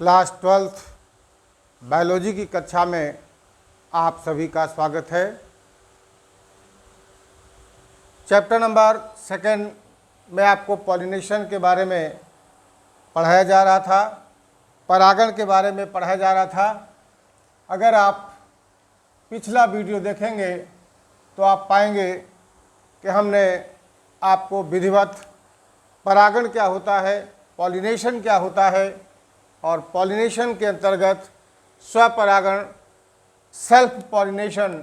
Class 12th biology की कक्षा में आप सभी का स्वागत है। चैप्टर नंबर 2 में आपको पॉलिनेशन के बारे में पढ़ाया जा रहा था, परागण के बारे में पढ़ाया जा रहा था। अगर आप पिछला वीडियो देखेंगे तो आप पाएंगे कि हमने आपको विधिवत परागण क्या होता है, पॉलिनेशन क्या होता है और पॉलिनेशन के अंतर्गत स्वपरागण, सेल्फ पॉलिनेशन,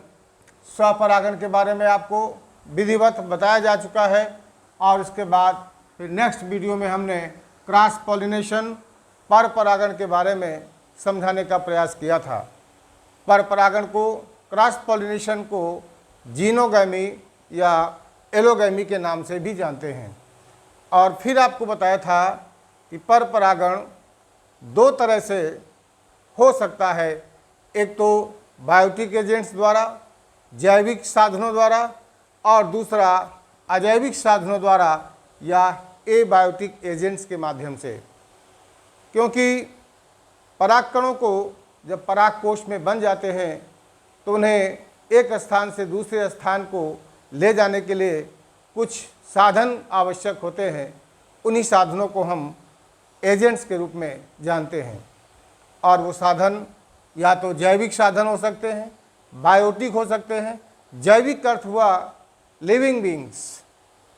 स्वपरागण के बारे में आपको विधिवत बताया जा चुका है। और इसके बाद फिर नेक्स्ट वीडियो में हमने क्रॉस पॉलिनेशन, पर परागण के बारे में समझाने का प्रयास किया था। पर परागण को, क्रॉस पॉलिनेशन को जीनोगैमी या एलोगैमी के नाम से भी जानते हैं। और फिर आपको बताया था कि पर परागण दो तरह से हो सकता है, एक तो बायोटिक एजेंट्स द्वारा, जैविक साधनों द्वारा, और दूसरा अजैविक साधनों द्वारा या एबायोटिक एजेंट्स के माध्यम से। क्योंकि परागकणों को जब परागकोश में बन जाते हैं तो उन्हें एक स्थान से दूसरे स्थान को ले जाने के लिए कुछ साधन आवश्यक होते हैं। उन्हीं साधनों को हम एजेंट्स के रूप में जानते हैं। और वो साधन या तो जैविक साधन हो सकते हैं, बायोटिक हो सकते हैं। जैविक अर्थ हुआ लिविंग बींग्स,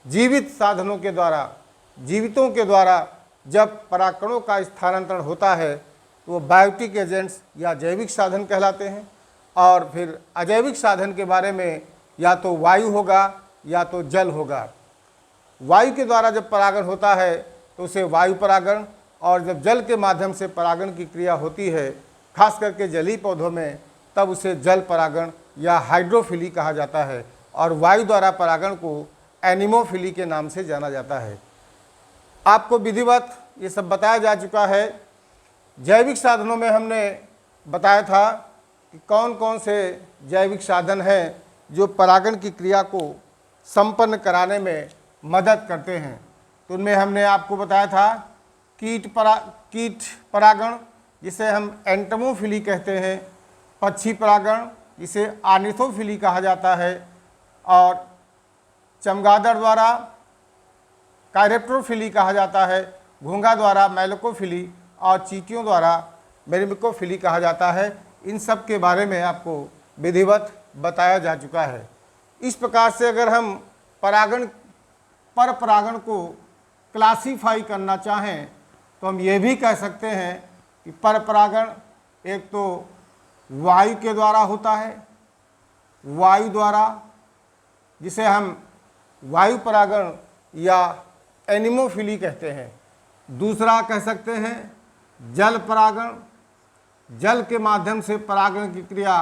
जीवित साधनों के द्वारा, जीवितों के द्वारा जब परागकणों का स्थानांतरण होता है तो वो बायोटिक एजेंट्स या जैविक साधन कहलाते हैं। और फिर अजैविक साधन के बारे में या तो वायु होगा या तो जल होगा। वायु के द्वारा जब परागण होता है तो उसे वायु परागण, और जब जल के माध्यम से परागण की क्रिया होती है, खास करके जलीय पौधों में, तब उसे जल परागण या हाइड्रोफिली कहा जाता है। और वायु द्वारा परागण को एनिमोफिली के नाम से जाना जाता है। आपको विधिवत ये सब बताया जा चुका है। जैविक साधनों में हमने बताया था कि कौन कौन से जैविक साधन हैं जो परागण की क्रिया को संपन्न कराने में मदद करते हैं। तो उनमें हमने आपको बताया था कीट परागण, जिसे हम एंटमोफिली कहते हैं, पक्षी परागण, जिसे आर्निथोफिली कहा जाता है, और चमगादड़ द्वारा कायरेप्टरोफिली कहा जाता है, घोंघा द्वारा मेलकोफिली, और चींटियों द्वारा मेरिमिकोफिली कहा जाता है। इन सब के बारे में आपको विधिवत बताया जा चुका है। इस प्रकार से अगर हम परागण, पर परागण को क्लासीफाई करना चाहें तो हम ये भी कह सकते हैं कि पर परागण एक तो वायु के द्वारा होता है, वायु द्वारा, जिसे हम वायु परागण या एनिमोफिली कहते हैं। दूसरा कह सकते हैं जल परागण, जल के माध्यम से परागण की क्रिया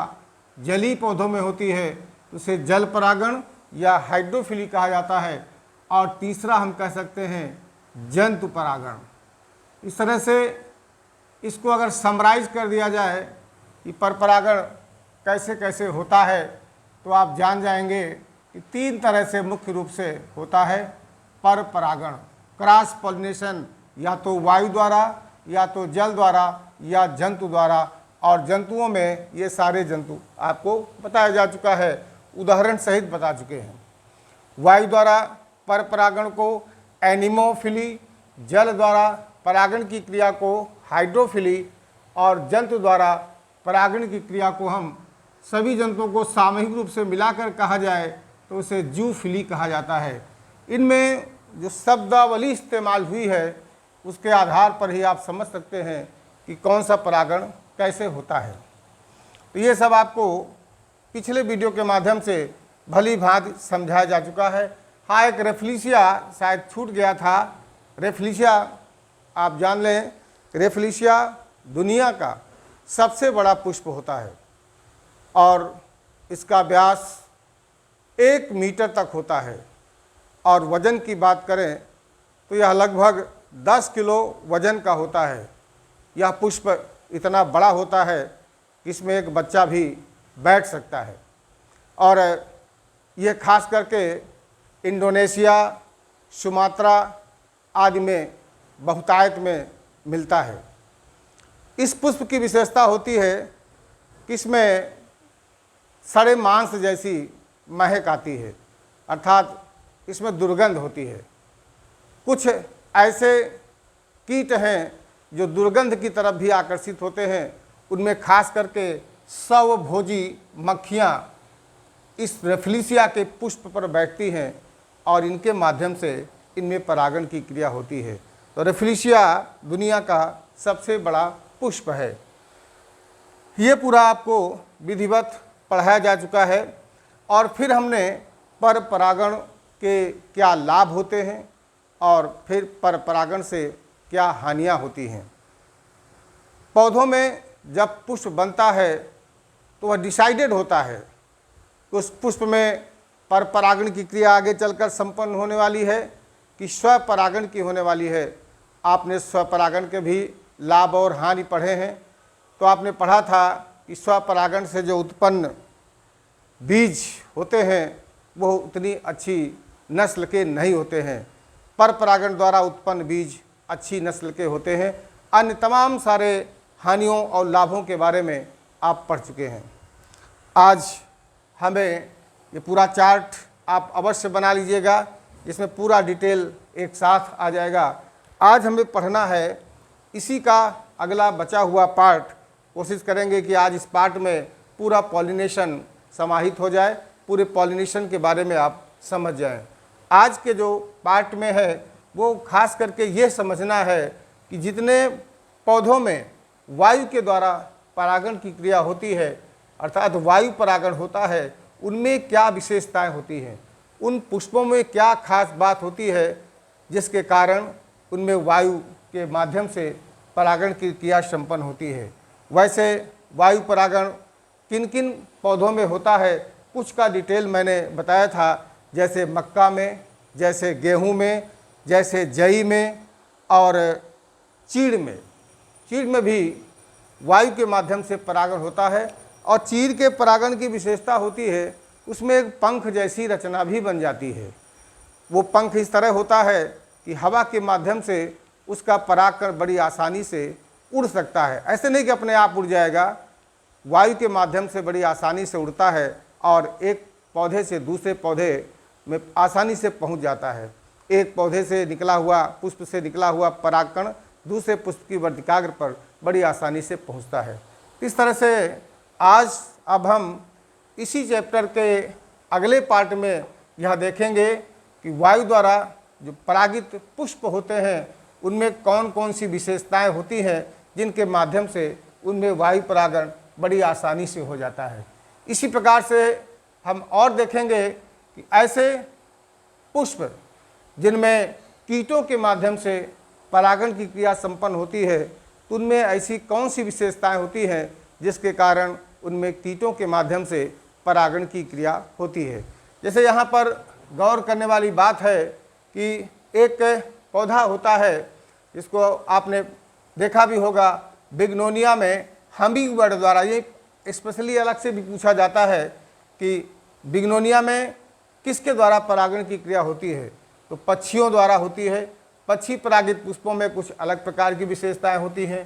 जलीय पौधों में होती है, उसे जल परागण या हाइड्रोफिली कहा जाता है। और तीसरा हम कह सकते हैं जंतु परागण। इस तरह से इसको अगर समराइज कर दिया जाए कि पर परागण कैसे कैसे होता है, तो आप जान जाएंगे कि 3 तरह से मुख्य रूप से होता है पर परागण। क्रॉस पॉलिनेशन या तो वायु द्वारा, या तो जल द्वारा, या जंतु द्वारा। और जंतुओं में ये सारे जंतु आपको बताया जा चुका है, उदाहरण सहित बता चुके हैं। वायु द्वारा पर परागण को एनिमोफिली, जल द्वारा परागण की क्रिया को हाइड्रोफिली, और जंतु द्वारा परागण की क्रिया को हम सभी जंतुओं को सामूहिक रूप से मिलाकर कहा जाए तो उसे जूफिली कहा जाता है। इनमें जो शब्दावली इस्तेमाल हुई है उसके आधार पर ही आप समझ सकते हैं कि कौन सा परागण कैसे होता है। तो ये सब आपको पिछले वीडियो के माध्यम से भली भांति समझाया जा चुका है। हाँ, एक रेफ्लिशिया शायद छूट गया था। रेफ्लिशिया आप जान लें, रेफ्लिशिया दुनिया का सबसे बड़ा पुष्प होता है और इसका व्यास 1 मीटर तक होता है। और वज़न की बात करें तो यह लगभग 10 किलो वज़न का होता है। यह पुष्प इतना बड़ा होता है कि इसमें एक बच्चा भी बैठ सकता है। और ये खास करके इंडोनेशिया, सुमात्रा आदि में बहुतायत में मिलता है। इस पुष्प की विशेषता होती है कि इसमें सड़े मांस जैसी महक आती है, अर्थात इसमें दुर्गंध होती है। कुछ ऐसे कीट हैं जो दुर्गंध की तरफ भी आकर्षित होते हैं, उनमें खास करके स्वभोजी मक्खियाँ इस रेफ्लिशिया के पुष्प पर बैठती हैं और इनके माध्यम से इनमें परागण की क्रिया होती है। तो रेफ्लिशिया दुनिया का सबसे बड़ा पुष्प है। ये पूरा आपको विधिवत पढ़ाया जा चुका है और फिर हमने पर परागण के क्या लाभ होते हैं और फिर पर परागण से क्या हानियाँ होती हैं। पौधों में जब पुष्प बनता है तो वह डिसाइडेड होता है, उस पुष्प में पर परागण की क्रिया आगे चलकर संपन्न होने वाली है कि स्वपरागण की होने वाली है। आपने स्वपरागण के भी लाभ और हानि पढ़े हैं। तो आपने पढ़ा था कि स्वपरागण से जो उत्पन्न बीज होते हैं वो उतनी अच्छी नस्ल के नहीं होते हैं, पर परागण द्वारा उत्पन्न बीज अच्छी नस्ल के होते हैं। अन्य तमाम सारे हानियों और लाभों के बारे में आप पढ़ चुके हैं। आज हमें ये पूरा चार्ट आप अवश्य बना लीजिएगा, जिसमें पूरा डिटेल एक साथ आ जाएगा। आज हमें पढ़ना है इसी का अगला बचा हुआ पार्ट। कोशिश करेंगे कि आज इस पार्ट में पूरा पॉलिनेशन समाहित हो जाए, पूरे पॉलिनेशन के बारे में आप समझ जाएं। आज के जो पार्ट में है वो खास करके ये समझना है कि जितने पौधों में वायु के द्वारा परागण की क्रिया होती है, अर्थात वायु परागण होता है, उनमें क्या विशेषताएं होती हैं, उन पुष्पों में क्या खास बात होती है जिसके कारण उनमें वायु के माध्यम से परागण की क्रिया संपन्न होती है। वैसे वायु परागण किन किन पौधों में होता है कुछ का डिटेल मैंने बताया था, जैसे मक्का में, जैसे गेहूं में, जैसे जई में और चीड़ में। चीड़ में भी वायु के माध्यम से परागण होता है और चीड़ के परागण की विशेषता होती है उसमें एक पंख जैसी रचना भी बन जाती है। वो पंख इस तरह होता है कि हवा के माध्यम से उसका परागकण बड़ी आसानी से उड़ सकता है। ऐसे नहीं कि अपने आप उड़ जाएगा, वायु के माध्यम से बड़ी आसानी से उड़ता है और एक पौधे से दूसरे पौधे में आसानी से पहुंच जाता है। एक पौधे से निकला हुआ, पुष्प से निकला हुआ परागकण दूसरे पुष्प की वर्तिकाग्र पर बड़ी आसानी से पहुंचता है। इस तरह से आज अब हम इसी चैप्टर के अगले पार्ट में यह देखेंगे कि वायु द्वारा जो परागित पुष्प होते हैं उनमें कौन कौन सी विशेषताएं होती हैं जिनके माध्यम से उनमें वायु परागण बड़ी आसानी से हो जाता है। इसी प्रकार से हम और देखेंगे कि ऐसे पुष्प जिनमें कीटों के माध्यम से परागण की क्रिया संपन्न होती है, तो उनमें ऐसी कौन सी विशेषताएं होती हैं जिसके कारण उनमें कीटों के माध्यम से परागण की क्रिया होती है। जैसे यहाँ पर गौर करने वाली बात है कि एक पौधा होता है जिसको आपने देखा भी होगा, बिग्नोनिया में हमिंग बर्ड द्वारा, ये स्पेशली अलग से भी पूछा जाता है कि बिग्नोनिया में किसके द्वारा परागण की क्रिया होती है, तो पक्षियों द्वारा होती है। पक्षी परागित पुष्पों में कुछ अलग प्रकार की विशेषताएं होती हैं,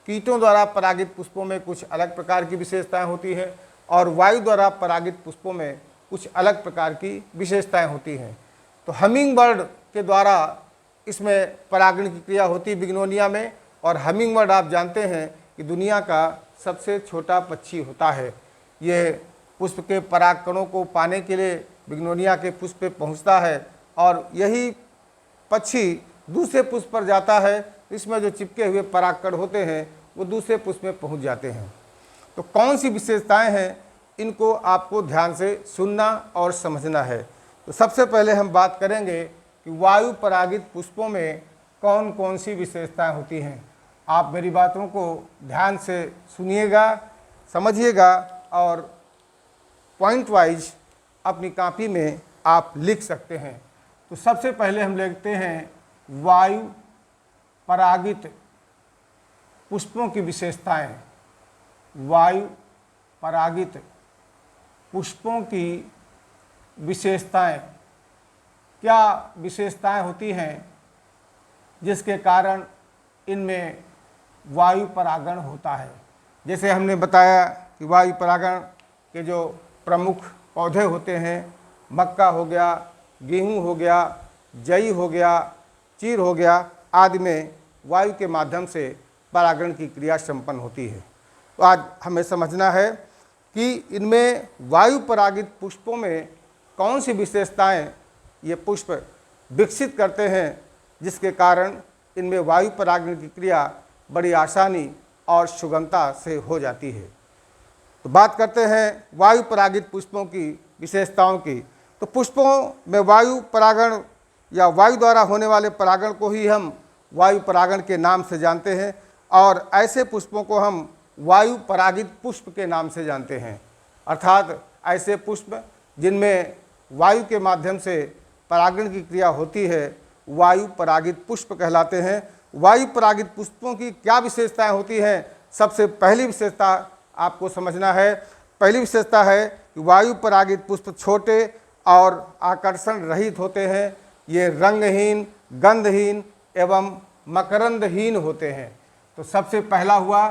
कीटों द्वारा परागित पुष्पों में कुछ अलग प्रकार की विशेषताएं होती है और वायु द्वारा परागित पुष्पों में कुछ अलग प्रकार की विशेषताएं होती हैं। तो हमिंग बर्ड के द्वारा इसमें परागण की क्रिया होती है बिग्नोनिया में। और हमिंग बर्ड आप जानते हैं कि दुनिया का सबसे छोटा पक्षी होता है। ये पुष्प के परागकणों को पाने के लिए बिग्नोनिया के पुष्प पे पहुंचता है और यही पक्षी दूसरे पुष्प पर जाता है, इसमें जो चिपके हुए परागकण होते हैं वो दूसरे पुष्प में पहुंच जाते हैं। तो कौन सी विशेषताएं हैं, इनको आपको ध्यान से सुनना और समझना है। तो सबसे पहले हम बात करेंगे कि वायु परागित पुष्पों में कौन कौन सी विशेषताएं होती हैं। आप मेरी बातों को ध्यान से सुनिएगा, समझिएगा और पॉइंट वाइज अपनी कॉपी में आप लिख सकते हैं। तो सबसे पहले हम लिखते हैं वायु परागित पुष्पों की विशेषताएं। वायु परागित पुष्पों की विशेषताएं, क्या विशेषताएं होती हैं जिसके कारण इनमें वायु परागण होता है। जैसे हमने बताया कि वायु परागण के जो प्रमुख पौधे होते हैं, मक्का हो गया, गेहूं हो गया, जई हो गया, चीर हो गया आदि में वायु के माध्यम से परागण की क्रिया संपन्न होती है। तो आज हमें समझना है कि इनमें वायु परागित पुष्पों में कौन सी विशेषताएं ये पुष्प विकसित करते हैं, जिसके कारण इनमें वायु परागण की क्रिया बड़ी आसानी और सुगमता से हो जाती है। तो बात करते हैं वायु परागित पुष्पों की विशेषताओं की। तो पुष्पों में वायु परागण या वायु द्वारा होने वाले परागण को ही हम वायु परागण के नाम से जानते हैं, और ऐसे पुष्पों को हम वायु परागित पुष्प के नाम से जानते हैं। अर्थात ऐसे पुष्प जिनमें वायु के माध्यम से परागण की क्रिया होती है वायु परागित पुष्प कहलाते हैं। वायु परागित पुष्पों की क्या विशेषताएं होती हैं? सबसे पहली विशेषता आपको समझना है। पहली विशेषता है कि वायु परागित पुष्प छोटे और आकर्षण रहित होते हैं। ये रंगहीन, गंधहीन एवं मकरंदहीन होते हैं। तो सबसे पहला हुआ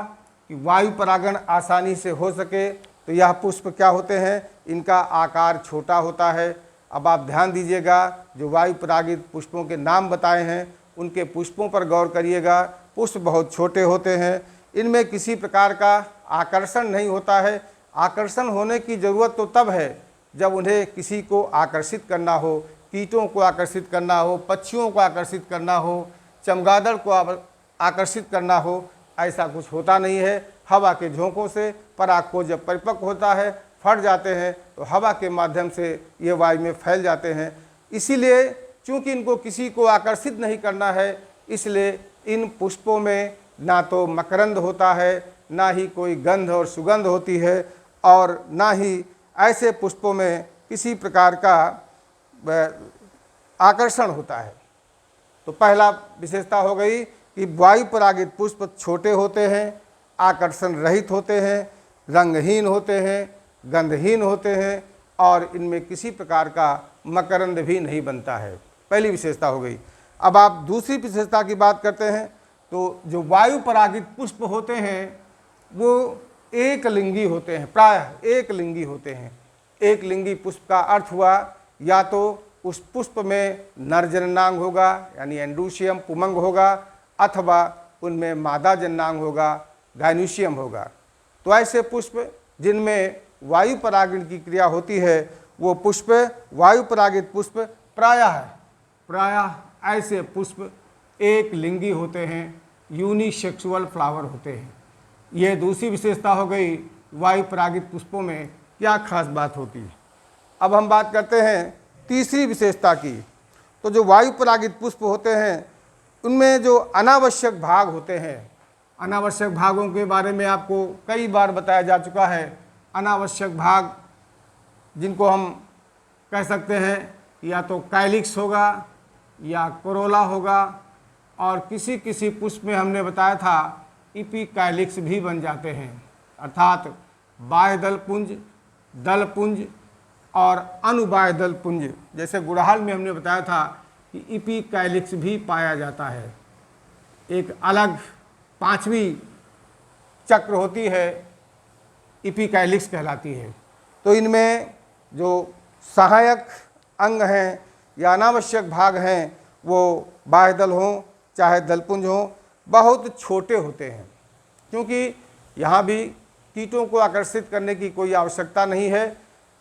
कि वायु परागण आसानी से हो सके तो यह पुष्प क्या होते हैं? इनका आकार छोटा होता है। अब आप ध्यान दीजिएगा, जो वायु परागित पुष्पों के नाम बताए हैं उनके पुष्पों पर गौर करिएगा। पुष्प बहुत छोटे होते हैं, इनमें किसी प्रकार का आकर्षण नहीं होता है। आकर्षण होने की ज़रूरत तो तब है जब उन्हें किसी को आकर्षित करना हो, कीटों को आकर्षित करना हो, पक्षियों को आकर्षित करना हो, चमगादड़ को आकर्षित करना हो। ऐसा कुछ होता नहीं है। हवा के झोंकों से पराग को जब परिपक्व होता है, फट जाते हैं, तो हवा के माध्यम से ये वायु में फैल जाते हैं। इसीलिए चूंकि इनको किसी को आकर्षित नहीं करना है, इसलिए इन पुष्पों में ना तो मकरंद होता है, ना ही कोई गंध और सुगंध होती है, और ना ही ऐसे पुष्पों में किसी प्रकार का आकर्षण होता है। तो पहला विशेषता हो गई कि वायु परागित पुष्प छोटे होते हैं, आकर्षण रहित होते हैं, रंगहीन होते हैं, गंधहीन होते हैं, और इनमें किसी प्रकार का मकरंद भी नहीं बनता है। पहली विशेषता हो गई। अब आप दूसरी विशेषता की बात करते हैं। तो जो वायु परागित पुष्प होते हैं वो एक लिंगी होते हैं, प्रायः एक लिंगी होते हैं। एक लिंगी पुष्प का अर्थ हुआ या तो उस पुष्प में नर जननांग होगा यानी एंड्रूशियम पुमंग होगा, अथवा उनमें मादा जननांग होगा, गाइनोशियम होगा। तो ऐसे पुष्प जिनमें वायु परागण की क्रिया होती है वो पुष्प वायु परागित पुष्प प्रायः ऐसे पुष्प एक लिंगी होते हैं, यूनिसेक्सुअल फ्लावर होते हैं। यह दूसरी विशेषता हो गई वायु परागित पुष्पों में क्या खास बात होती है। अब हम बात करते हैं तीसरी विशेषता की। तो जो वायु परागित पुष्प होते हैं उनमें जो अनावश्यक भाग होते हैं, अनावश्यक भागों के बारे में आपको कई बार बताया जा चुका है। अनावश्यक भाग जिनको हम कह सकते हैं या तो कैलिक्स होगा या कोरोला होगा, और किसी किसी पुष्प में हमने बताया था इपिकैलिक्स भी बन जाते हैं। अर्थात बाह्य दल पुंज और अनुबाह्य दल पुंज। जैसे गुड़हल में हमने बताया था कि इपिकैलिक्स भी पाया जाता है। एक अलग पांचवी चक्र होती है, इपिकैलिक्स कहलाती है। तो इनमें जो सहायक अंग हैं या अनावश्यक भाग हैं वो बाह्य दल हों चाहे दलपुंज हों, बहुत छोटे होते हैं। क्योंकि यहाँ भी कीटों को आकर्षित करने की कोई आवश्यकता नहीं है,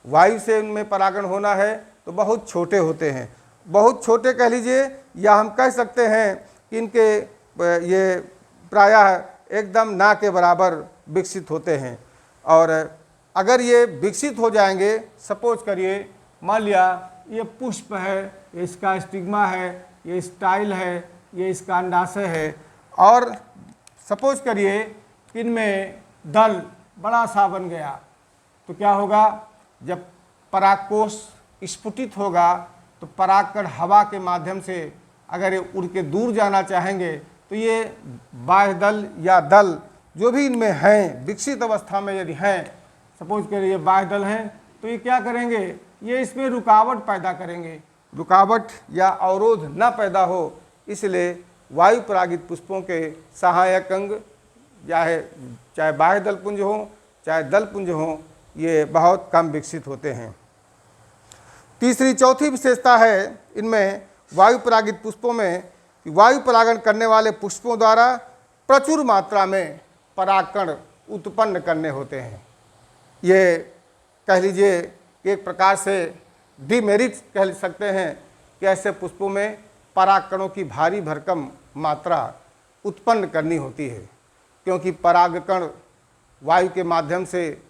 वायु से उनमें परागण होना है, तो बहुत छोटे होते हैं। बहुत छोटे कह लीजिए, या हम कह सकते हैं कि इनके ये प्रायः एकदम ना के बराबर विकसित होते हैं। और अगर ये विकसित हो जाएंगे, सपोज करिए मान लिया ये पुष्प है, ये इसका स्टिग्मा है, ये स्टाइल है, ये इसका अंडाशय है, और सपोज करिए कि इनमें दल बड़ा सा बन गया, तो क्या होगा? जब परागकोश स्फुटित होगा तो परागकण हवा के माध्यम से अगर ये उड़ के दूर जाना चाहेंगे तो ये बाह्य दल या दल जो भी इनमें हैं विकसित अवस्था में यदि हैं, सपोज करिए ये बाह्य दल हैं, तो ये क्या करेंगे? ये इसमें रुकावट पैदा करेंगे। रुकावट या अवरोध न पैदा हो इसलिए वायु परागित पुष्पों के सहायक अंग चाहे चाहे बाह्य दल पुंज हो चाहे दल पुंज हो, ये बहुत कम विकसित होते हैं। तीसरी चौथी विशेषता है इनमें वायु परागित पुष्पों में, वायु परागण करने वाले पुष्पों द्वारा प्रचुर मात्रा में परागकण उत्पन्न करने होते हैं। ये कह लीजिए कि एक प्रकार से डिमेरिट कह सकते हैं कि ऐसे पुष्पों में परागकणों की भारी भरकम मात्रा उत्पन्न करनी होती है, क्योंकि परागकण वायु के माध्यम से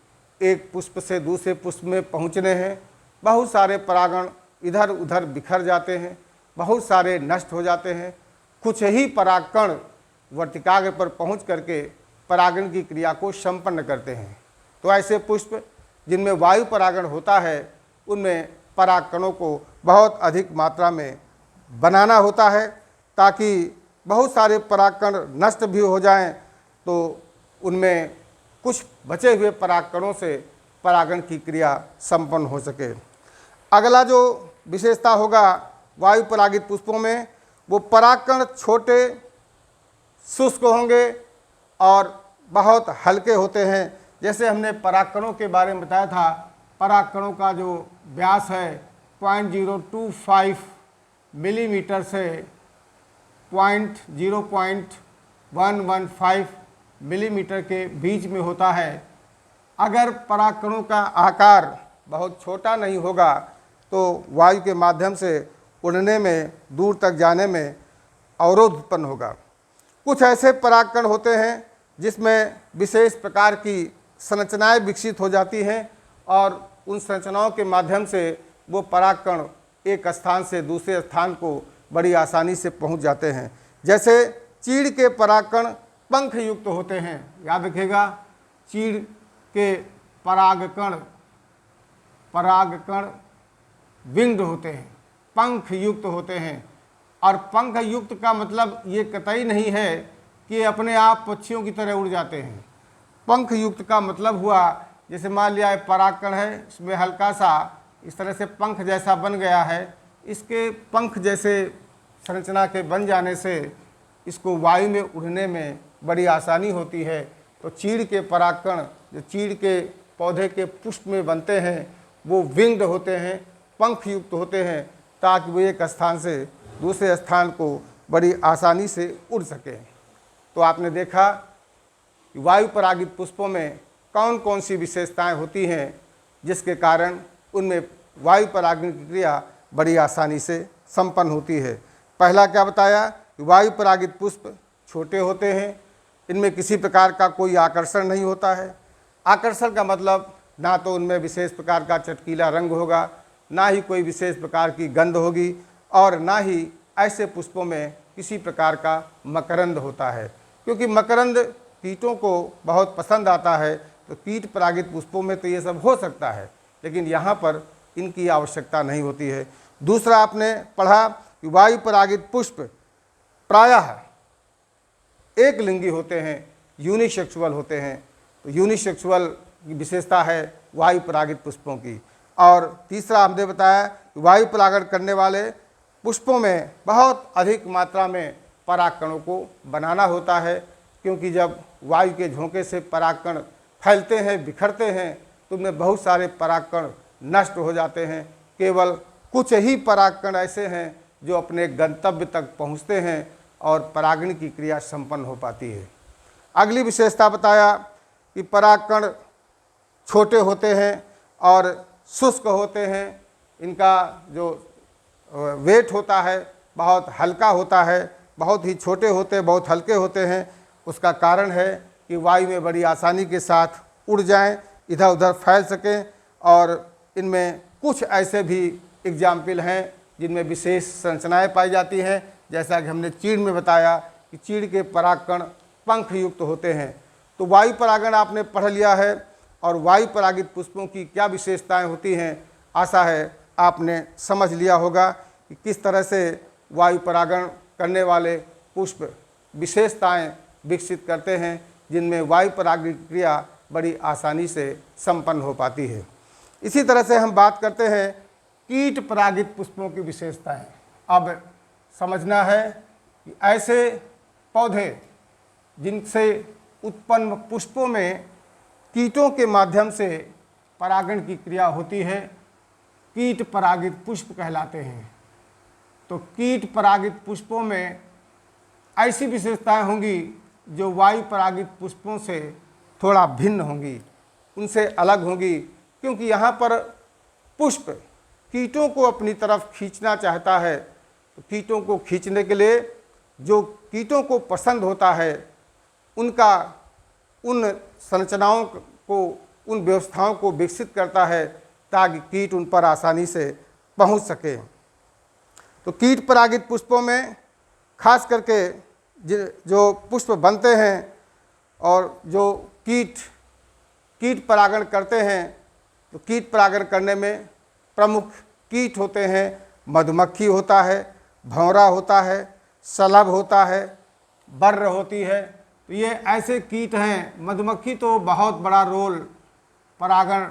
एक पुष्प से दूसरे पुष्प में पहुंचने हैं। बहुत सारे परागण इधर उधर बिखर जाते हैं, बहुत सारे नष्ट हो जाते हैं। कुछ ही परागकण वर्तिकाग्र पर पहुंच करके परागण की क्रिया को संपन्न करते हैं। तो ऐसे पुष्प जिनमें वायु परागण होता है, उनमें परागकणों को बहुत अधिक मात्रा में बनाना होता है, ताकि बहुत सारे परागकण नष्ट भी हो जाएं तो उनमें कुछ बचे हुए परागकणों से परागण की क्रिया संपन्न हो सके। अगला जो विशेषता होगा वायु परागित पुष्पों में, वो परागकण छोटे शुष्क होंगे और बहुत हल्के होते हैं। जैसे हमने परागकणों के बारे में बताया था, परागकणों का जो व्यास है 0.025 मिलीमीटर से 0.115 मिलीमीटर के बीच में होता है। अगर परागकणों का आकार बहुत छोटा नहीं होगा तो वायु के माध्यम से उड़ने में, दूर तक जाने में अवरोध उत्पन्न होगा। कुछ ऐसे परागकण होते हैं जिसमें विशेष प्रकार की संरचनाएं विकसित हो जाती हैं और उन संरचनाओं के माध्यम से वो परागकण एक स्थान से दूसरे स्थान को बड़ी आसानी से पहुंच जाते हैं। जैसे चीड़ के परागकण पंख युक्त होते हैं, याद रखिएगा, चीड़ के परागकण विंग्ड होते हैं, पंख युक्त होते हैं। और पंख युक्त का मतलब ये कतई नहीं है कि अपने आप पक्षियों की तरह उड़ जाते हैं। पंख युक्त का मतलब हुआ, जैसे मान लिया परागकण है, इसमें हल्का सा इस तरह से पंख जैसा बन गया है, इसके पंख जैसे संरचना के बन जाने से इसको वायु में उड़ने में बड़ी आसानी होती है। तो चीड़ के परागकण जो चीड़ के पौधे के पुष्प में बनते हैं, वो विंग्ड होते हैं, पंख युक्त होते हैं, ताकि वो एक स्थान से दूसरे स्थान को बड़ी आसानी से उड़ सकें। तो आपने देखा कि वायु परागित पुष्पों में कौन कौन सी विशेषताएं होती हैं जिसके कारण उनमें वायु परागण की क्रिया बड़ी आसानी से संपन्न होती है। पहला क्या बताया कि वायु परागित पुष्प छोटे होते हैं, इनमें किसी प्रकार का कोई आकर्षण नहीं होता है। आकर्षण का मतलब ना तो उनमें विशेष प्रकार का चटकीला रंग होगा, ना ही कोई विशेष प्रकार की गंध होगी, और ना ही ऐसे पुष्पों में किसी प्रकार का मकरंद होता है, क्योंकि मकरंद कीटों को बहुत पसंद आता है। तो कीट परागित पुष्पों में तो ये सब हो सकता है, लेकिन यहाँ पर इनकी आवश्यकता नहीं होती है। दूसरा आपने पढ़ा कि वायु परागित पुष्प प्रायः एक लिंगी होते हैं, यूनिसेक्सुअल होते हैं। तो यूनिसेक्सुअल की विशेषता है वायु परागित पुष्पों की। और तीसरा हमने बताया कि वायु परागण करने वाले पुष्पों में बहुत अधिक मात्रा में परागकणों को बनाना होता है, क्योंकि जब वायु के झोंके से परागकण फैलते हैं, बिखरते हैं, तो उनमें बहुत सारे परागकण नष्ट हो जाते हैं। केवल कुछ ही परागकण ऐसे हैं जो अपने गंतव्य तक पहुंचते हैं और परागण की क्रिया संपन्न हो पाती है। अगली विशेषता बताया कि परागकण छोटे होते हैं और शुष्क होते हैं, इनका जो वेट होता है बहुत हल्का होता है, बहुत ही छोटे होते हैं, बहुत हल्के होते हैं। उसका कारण है कि वायु में बड़ी आसानी के साथ उड़ जाएं, इधर उधर फैल सकें। और इनमें कुछ ऐसे भी एग्जाम्पल हैं जिनमें विशेष संरचनाएं पाई जाती हैं, जैसा कि हमने चीड़ में बताया कि चीड़ के परागकण पंख युक्त होते हैं। तो वायु परागण आपने पढ़ लिया है और वायु परागित पुष्पों की क्या विशेषताएं होती हैं, आशा है आपने समझ लिया होगा कि किस तरह से वायु परागण करने वाले पुष्प विशेषताएं विकसित करते हैं, जिनमें वायु परागण क्रिया बड़ी आसानी से संपन्न हो पाती है। इसी तरह से हम बात करते हैं कीट परागित पुष्पों की विशेषताएं। अब समझना है कि ऐसे पौधे जिनसे उत्पन्न पुष्पों में कीटों के माध्यम से परागण की क्रिया होती है, कीट परागित पुष्प कहलाते हैं। तो कीट परागित पुष्पों में ऐसी विशेषताएं होंगी जो वायु परागित पुष्पों से थोड़ा भिन्न होंगी, उनसे अलग होंगी, क्योंकि यहाँ पर पुष्प कीटों को अपनी तरफ खींचना चाहता है। तो कीटों को खींचने के लिए जो कीटों को पसंद होता है उनका उन संरचनाओं को, उन व्यवस्थाओं को विकसित करता है ताकि कीट उन पर आसानी से पहुंच सके। तो कीट परागित पुष्पों में खास करके जो पुष्प बनते हैं और जो कीट परागण करते हैं, तो कीट परागण करने में प्रमुख कीट होते हैं। मधुमक्खी होता है, भंवरा होता है, शलभ होता है, बर्र होती है। तो ये ऐसे कीट हैं। मधुमक्खी तो बहुत बड़ा रोल परागण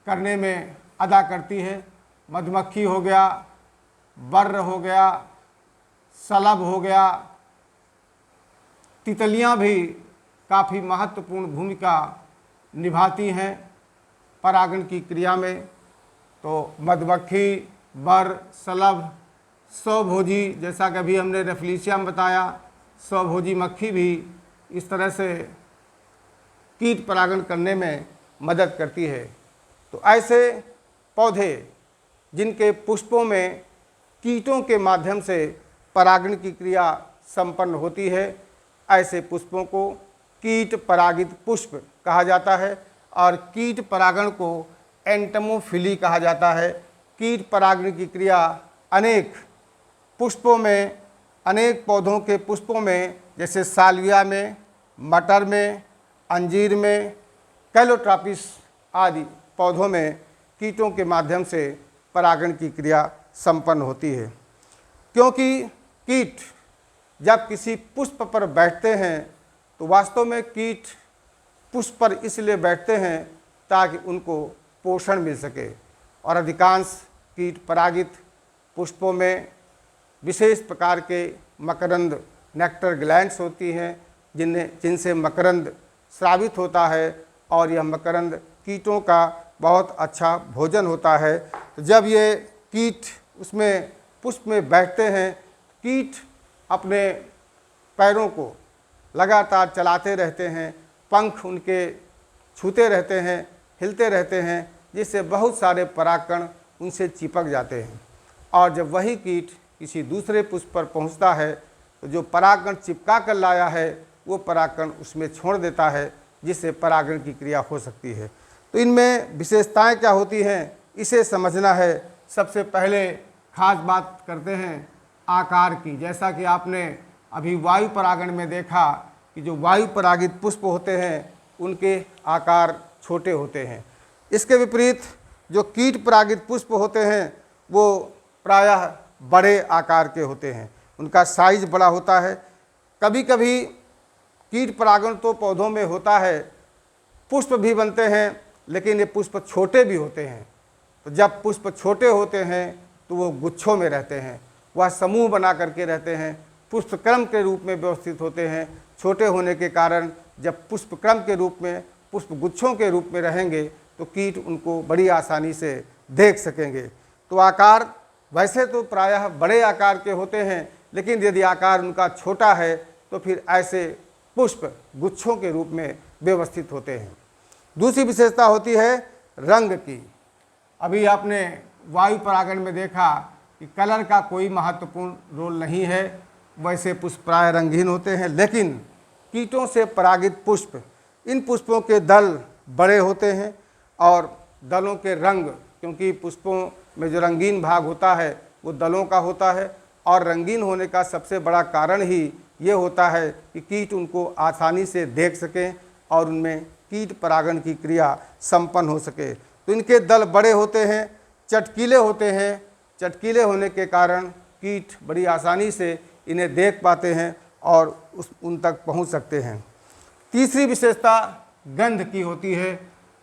करने में अदा करती है। मधुमक्खी हो गया, बर्र हो गया, शलभ हो गया। तितलियां भी काफ़ी महत्वपूर्ण भूमिका निभाती हैं परागण की क्रिया में। तो मधुमक्खी, बर्र, शलभ, स्वभोजी, जैसा कि अभी हमने रेफलिशिया में बताया, स्वभोजी मक्खी भी इस तरह से कीट परागण करने में मदद करती है। तो ऐसे पौधे जिनके पुष्पों में कीटों के माध्यम से परागण की क्रिया संपन्न होती है, ऐसे पुष्पों को कीट परागित पुष्प कहा जाता है। और कीट परागण को एंटमोफिली कहा जाता है। कीट परागण की क्रिया अनेक पुष्पों में, अनेक पौधों के पुष्पों में, जैसे साल्विया में, मटर में, अंजीर में, कैलोट्रॉपिस आदि पौधों में कीटों के माध्यम से परागण की क्रिया संपन्न होती है। क्योंकि कीट जब किसी पुष्प पर बैठते हैं तो वास्तव में कीट पुष्प पर इसलिए बैठते हैं ताकि उनको पोषण मिल सके। और अधिकांश कीट परागित पुष्पों में विशेष प्रकार के मकरंद, नेक्टर ग्लैंड्स होती हैं जिनसे मकरंद स्रावित होता है, और यह मकरंद कीटों का बहुत अच्छा भोजन होता है। तो जब ये कीट उसमें पुष्प में बैठते हैं, कीट अपने पैरों को लगातार चलाते रहते हैं, पंख उनके छूते रहते हैं, हिलते रहते हैं, जिससे बहुत सारे परागकण उनसे चिपक जाते हैं। और जब वही कीट किसी दूसरे पुष्प पर पहुंचता है तो जो परागकण चिपका कर लाया है वो परागकण उसमें छोड़ देता है, जिससे परागण की क्रिया हो सकती है। तो इनमें विशेषताएं क्या होती हैं, इसे समझना है। सबसे पहले खास बात करते हैं आकार की। जैसा कि आपने अभी वायु परागण में देखा कि जो वायु परागित पुष्प होते हैं उनके आकार छोटे होते हैं। इसके विपरीत जो कीट परागित पुष्प होते हैं वो प्रायः बड़े आकार के होते हैं, उनका साइज बड़ा होता है। कभी कभी कीट परागण तो पौधों में होता है, पुष्प भी बनते हैं, लेकिन ये पुष्प छोटे भी होते हैं। तो जब पुष्प छोटे होते हैं तो वो गुच्छों में रहते हैं, वह समूह बना करके रहते हैं, पुष्प क्रम के रूप में व्यवस्थित होते हैं। छोटे होने के कारण जब पुष्प क्रम के रूप में, पुष्प गुच्छों के रूप में रहेंगे तो कीट उनको बड़ी आसानी से देख सकेंगे। तो आकार वैसे तो प्रायः बड़े आकार के होते हैं, लेकिन यदि आकार उनका छोटा है तो फिर ऐसे पुष्प गुच्छों के रूप में व्यवस्थित होते हैं। दूसरी विशेषता होती है रंग की। अभी आपने वायु परागण में देखा कि कलर का कोई महत्वपूर्ण रोल नहीं है, वैसे पुष्प प्राय रंगहीन होते हैं। लेकिन कीटों से परागित पुष्प, इन पुष्पों के दल बड़े होते हैं और दलों के रंग, क्योंकि पुष्पों में जो रंगीन भाग होता है वो दलों का होता है, और रंगीन होने का सबसे बड़ा कारण ही ये होता है कि कीट उनको आसानी से देख सकें और उनमें कीट परागण की क्रिया संपन्न हो सके। तो इनके दल बड़े होते हैं, चटकीले होते हैं। चटकीले होने के कारण कीट बड़ी आसानी से इन्हें देख पाते हैं और उन तक पहुंच सकते हैं। तीसरी विशेषता गंध की होती है।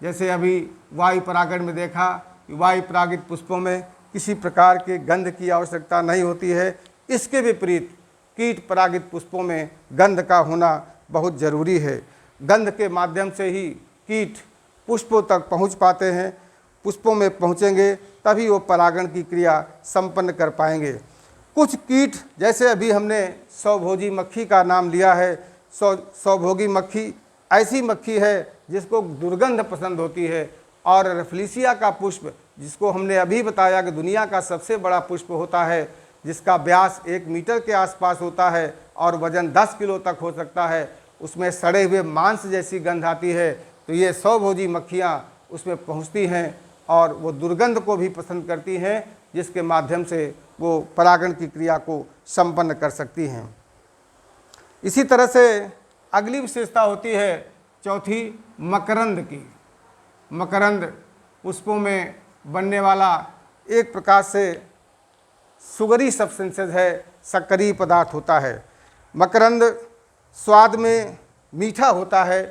जैसे अभी वायु परागण में देखा कि वायु परागित पुष्पों में किसी प्रकार के गंध की आवश्यकता नहीं होती है। इसके विपरीत कीट परागित पुष्पों में गंध का होना बहुत ज़रूरी है। गंध के माध्यम से ही कीट पुष्पों तक पहुंच पाते हैं। पुष्पों में पहुंचेंगे तभी वो परागण की क्रिया संपन्न कर पाएंगे। कुछ कीट, जैसे अभी हमने सौभोजी मक्खी का नाम लिया है, सौभोगी मक्खी ऐसी मक्खी है जिसको दुर्गंध पसंद होती है। और रफलीसिया का पुष्प, जिसको हमने अभी बताया कि दुनिया का सबसे बड़ा पुष्प होता है, जिसका व्यास 1 मीटर के आसपास होता है और वजन 10 किलो तक हो सकता है, उसमें सड़े हुए मांस जैसी गंध आती है। तो ये सौभोजी मक्खियाँ उसमें पहुँचती हैं और वो दुर्गंध को भी पसंद करती हैं, जिसके माध्यम से वो परागण की क्रिया को संपन्न कर सकती हैं। इसी तरह से अगली विशेषता होती है चौथी, मकरंद की। मकरंद पुष्पों में बनने वाला एक प्रकार से सुगरी सब्सटेंसेस है, सक्रिय पदार्थ होता है। मकरंद स्वाद में मीठा होता है,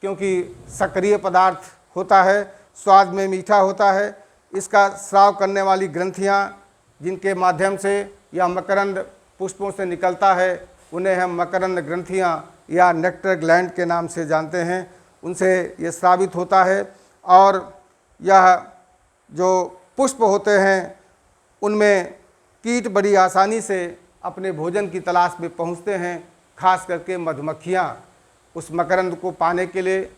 क्योंकि सक्रिय पदार्थ होता है, स्वाद में मीठा होता है। इसका स्राव करने वाली ग्रंथियाँ, जिनके माध्यम से यह मकरंद पुष्पों से निकलता है, उन्हें हम मकरंद ग्रंथियाँ या नेक्टर ग्लैंड के नाम से जानते हैं। उनसे ये स्रावित होता है और यह जो पुष्प होते हैं उनमें कीट बड़ी आसानी से अपने भोजन की तलाश में पहुंचते हैं। खास करके मधुमक्खियां उस मकरंद को पाने के लिए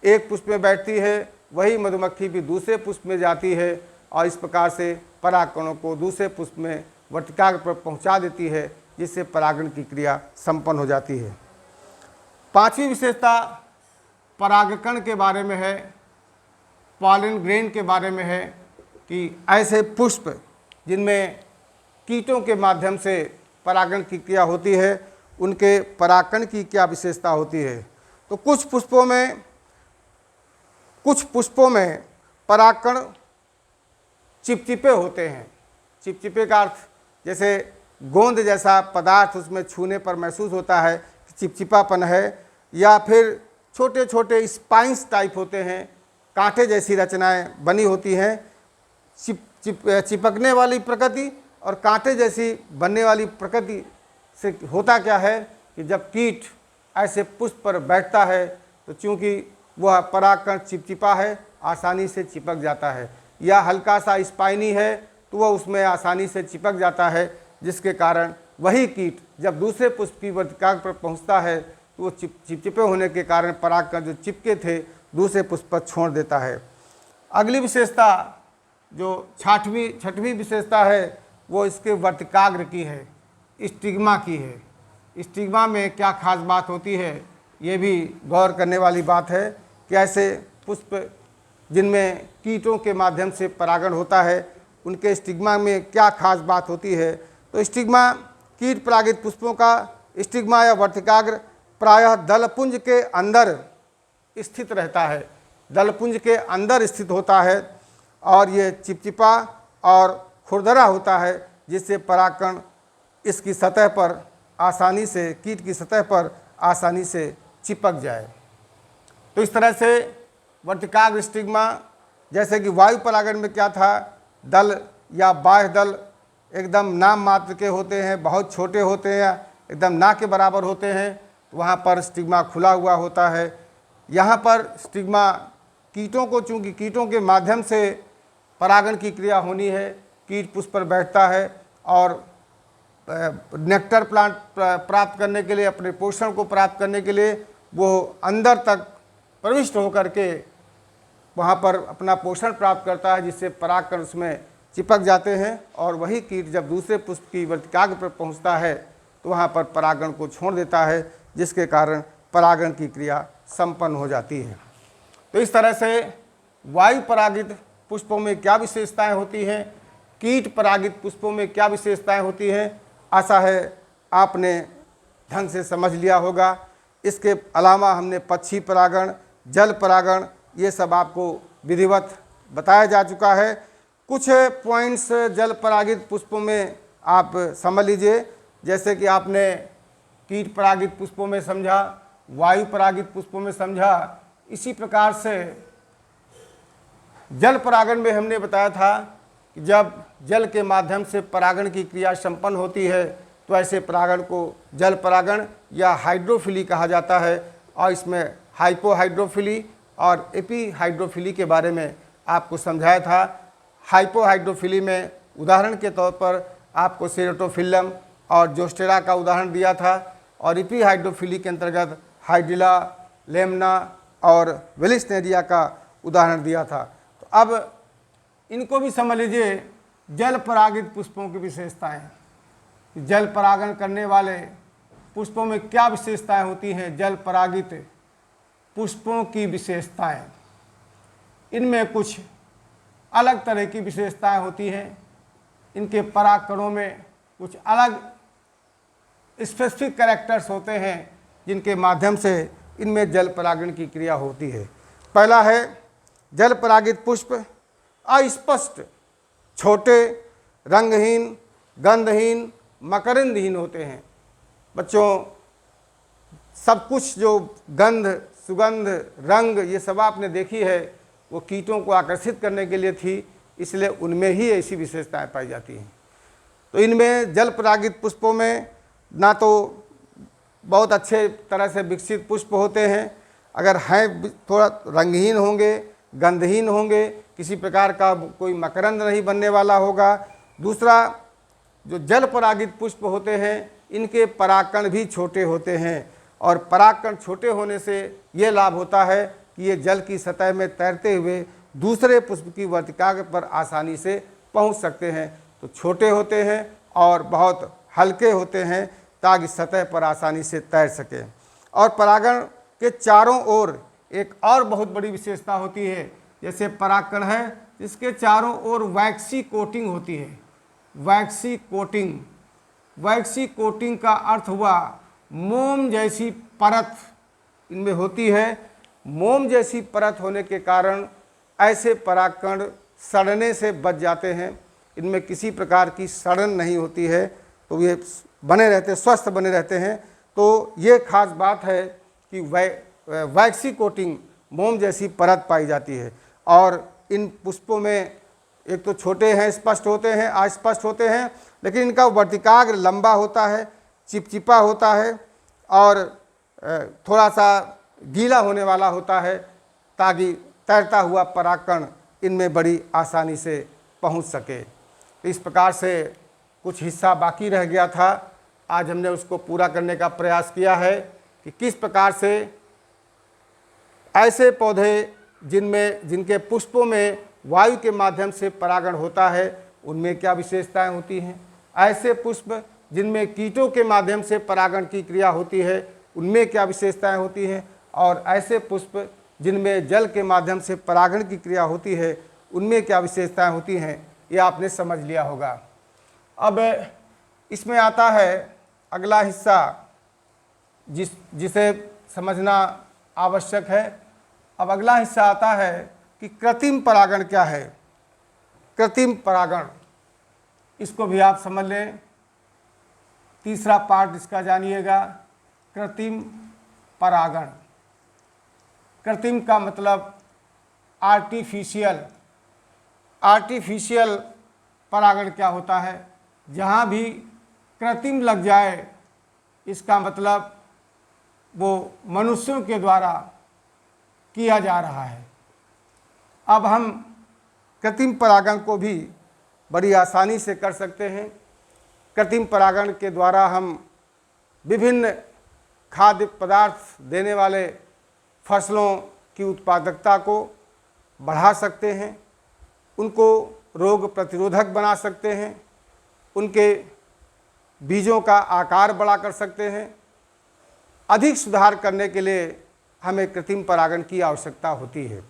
एक पुष्प में बैठती है, वही मधुमक्खी भी दूसरे पुष्प में जाती है और इस प्रकार से परागकणों को दूसरे पुष्प में वर्तिकाग्र पर पहुंचा देती है, जिससे परागण की क्रिया संपन्न हो जाती है। पांचवी विशेषता परागकण के बारे में है, पॉलन ग्रेन के बारे में है कि ऐसे पुष्प जिनमें कीटों के माध्यम से परागण की क्रिया होती है, उनके परागकण की क्या विशेषता होती है। तो कुछ पुष्पों में परागकण चिपचिपे होते हैं। चिपचिपे का अर्थ जैसे गोंद जैसा पदार्थ उसमें छूने पर महसूस होता है कि चिपचिपापन है, या फिर छोटे छोटे स्पाइंस टाइप होते हैं, कांटे जैसी रचनाएं बनी होती हैं। चिपकने वाली प्रकृति और कांटे जैसी बनने वाली प्रकृति से होता क्या है कि जब कीट ऐसे पुष्प पर बैठता है तो चूंकि वह परागकण चिपचिपा है, आसानी से चिपक जाता है, या हल्का सा स्पाइनी है तो वह उसमें आसानी से चिपक जाता है, जिसके कारण वही कीट जब दूसरे पुष्प की वर्तिकाग्र पर पहुंचता है तो वो चिपचिपे होने के कारण परागकण जो चिपके थे दूसरे पुष्प पर छोड़ देता है। अगली विशेषता जो छठवीं विशेषता है वो इसके वर्तिकाग्र की है, स्टिग्मा की है। स्टिग्मा में क्या खास बात होती है, ये भी गौर करने वाली बात है कि ऐसे पुष्प जिनमें कीटों के माध्यम से परागण होता है, उनके स्टिग्मा में क्या खास बात होती है। तो स्टिग्मा, कीट परागित पुष्पों का स्टिग्मा या वर्तिकाग्र प्रायः दलपुंज के अंदर स्थित रहता है, दलपुंज के अंदर स्थित होता है और ये चिपचिपा और खुरदरा होता है, जिससे परागकण इसकी सतह पर आसानी से, कीट की सतह पर आसानी से चिपक जाए। तो इस तरह से वर्तिकाग्र स्टिग्मा, जैसे कि वायु परागण में क्या था, दल या बाह्य दल एकदम नाम मात्र के होते हैं, बहुत छोटे होते हैं, एकदम ना के बराबर होते हैं, वहाँ पर स्टिग्मा खुला हुआ होता है। यहाँ पर स्टिग्मा कीटों को, चूँकि कीटों के माध्यम से परागण की क्रिया होनी है, कीट पुष्प पर बैठता है और नेक्टर प्लांट प्राप्त करने के लिए, अपने पोषण को प्राप्त करने के लिए वो अंदर तक प्रविष्ट होकर के वहाँ पर अपना पोषण प्राप्त करता है, जिससे परागकण उसमें चिपक जाते हैं और वही कीट जब दूसरे पुष्प की वर्तिकाग्र पर पहुँचता है तो वहाँ पर परागण को छोड़ देता है, जिसके कारण परागण की क्रिया संपन्न हो जाती है। तो इस तरह से वायु परागित पुष्पों में क्या विशेषताएं होती हैं, कीट परागित पुष्पों में क्या विशेषताएं होती हैं, आशा है आपने ढंग से समझ लिया होगा। इसके अलावा हमने पक्षी परागण, जल परागण, ये सब आपको विधिवत बताया जा चुका है। कुछ पॉइंट्स जल परागित पुष्पों में आप समझ लीजिए, जैसे कि आपने कीट परागित पुष्पों में समझा, वायु परागित पुष्पों में समझा, इसी प्रकार से जल परागण में हमने बताया था कि जब जल के माध्यम से परागण की क्रिया संपन्न होती है तो ऐसे परागण को जल परागण या हाइड्रोफिली कहा जाता है और इसमें हाइपोहाइड्रोफिली और एपीहाइड्रोफिली के बारे में आपको समझाया था। हाइपोहाइड्रोफिली में उदाहरण के तौर पर आपको सेरोटोफिल्लम और जोस्टेरा का उदाहरण दिया था, और एपीहाइड्रोफिली के अंतर्गत हाइड्रिला, लेमना और वेलिस्नेरिया का उदाहरण दिया था। तो अब इनको भी समझ लीजिए, जल परागित पुष्पों की विशेषताएं। जल परागण करने वाले पुष्पों में क्या विशेषताएं होती हैं? जल परागित पुष्पों की विशेषताएं, इनमें कुछ अलग तरह की विशेषताएं होती हैं। इनके परागकणों में कुछ अलग स्पेसिफिक कैरेक्टर्स होते हैं जिनके माध्यम से इनमें जल परागण की क्रिया होती है। पहला है, जल परागित पुष्प अस्पष्ट, छोटे, रंगहीन, गंधहीन, मकरंदहीन होते हैं। बच्चों, सब कुछ जो गंध, सुगंध, रंग, ये सब आपने देखी है, वो कीटों को आकर्षित करने के लिए थी, इसलिए उनमें ही ऐसी विशेषताएं पाई जाती हैं। तो इनमें जल परागित पुष्पों में ना तो बहुत अच्छे तरह से विकसित पुष्प होते हैं, अगर हैं थोड़ा रंगहीन होंगे, गंधहीन होंगे, किसी प्रकार का कोई मकरंद नहीं बनने वाला होगा। दूसरा, जो जल परागित पुष्प होते हैं, इनके परागकण भी छोटे होते हैं, और परागकण छोटे होने से ये लाभ होता है कि ये जल की सतह में तैरते हुए दूसरे पुष्प की वर्तिकाग्र पर आसानी से पहुंच सकते हैं। तो छोटे होते हैं और बहुत हल्के होते हैं ताकि सतह पर आसानी से तैर सकें। और परागण के चारों ओर एक और बहुत बड़ी विशेषता होती है। जैसे परागकण है, इसके चारों ओर वैक्सी कोटिंग होती है। वैक्सी कोटिंग, वैक्सी कोटिंग का अर्थ हुआ मोम जैसी परत इनमें होती है। मोम जैसी परत होने के कारण ऐसे परागकण सड़ने से बच जाते हैं। इनमें किसी प्रकार की सड़न नहीं होती है, तो ये बने रहते, स्वस्थ बने रहते हैं। तो ये खास बात है कि वैक्सी कोटिंग, मोम जैसी परत पाई जाती है। और इन पुष्पों में एक तो छोटे हैं, स्पष्ट होते हैं, अस्पष्ट होते हैं, लेकिन इनका वर्तिकाग्र लंबा होता है, चिपचिपा होता है और थोड़ा सा गीला होने वाला होता है, ताकि तैरता हुआ परागकण इनमें बड़ी आसानी से पहुंच सके। तो इस प्रकार से कुछ हिस्सा बाकी रह गया था, आज हमने उसको पूरा करने का प्रयास किया है कि किस प्रकार से ऐसे पौधे जिनके पुष्पों में वायु के माध्यम से परागण होता है, उनमें क्या विशेषताएं होती हैं। ऐसे पुष्प जिनमें कीटों के माध्यम से परागण की क्रिया होती है, उनमें क्या विशेषताएं होती हैं। और ऐसे पुष्प जिनमें जल के माध्यम से परागण की क्रिया होती है, उनमें क्या विशेषताएं होती हैं, ये आपने समझ लिया होगा। अब इसमें आता है अगला हिस्सा जिसे समझना आवश्यक है। अब अगला हिस्सा आता है कि कृत्रिम परागण क्या है। कृत्रिम परागण, इसको भी आप समझ लें। तीसरा पार्ट इसका जानिएगा, कृत्रिम परागण। कृत्रिम का मतलब आर्टिफिशियल। आर्टिफिशियल परागण क्या होता है? जहाँ भी कृत्रिम लग जाए, इसका मतलब वो मनुष्यों के द्वारा किया जा रहा है। अब हम कृत्रिम परागण को भी बड़ी आसानी से कर सकते हैं। कृत्रिम परागण के द्वारा हम विभिन्न खाद्य पदार्थ देने वाले फसलों की उत्पादकता को बढ़ा सकते हैं, उनको रोग प्रतिरोधक बना सकते हैं, उनके बीजों का आकार बड़ा कर सकते हैं। अधिक सुधार करने के लिए हमें कृत्रिम परागण की आवश्यकता होती है,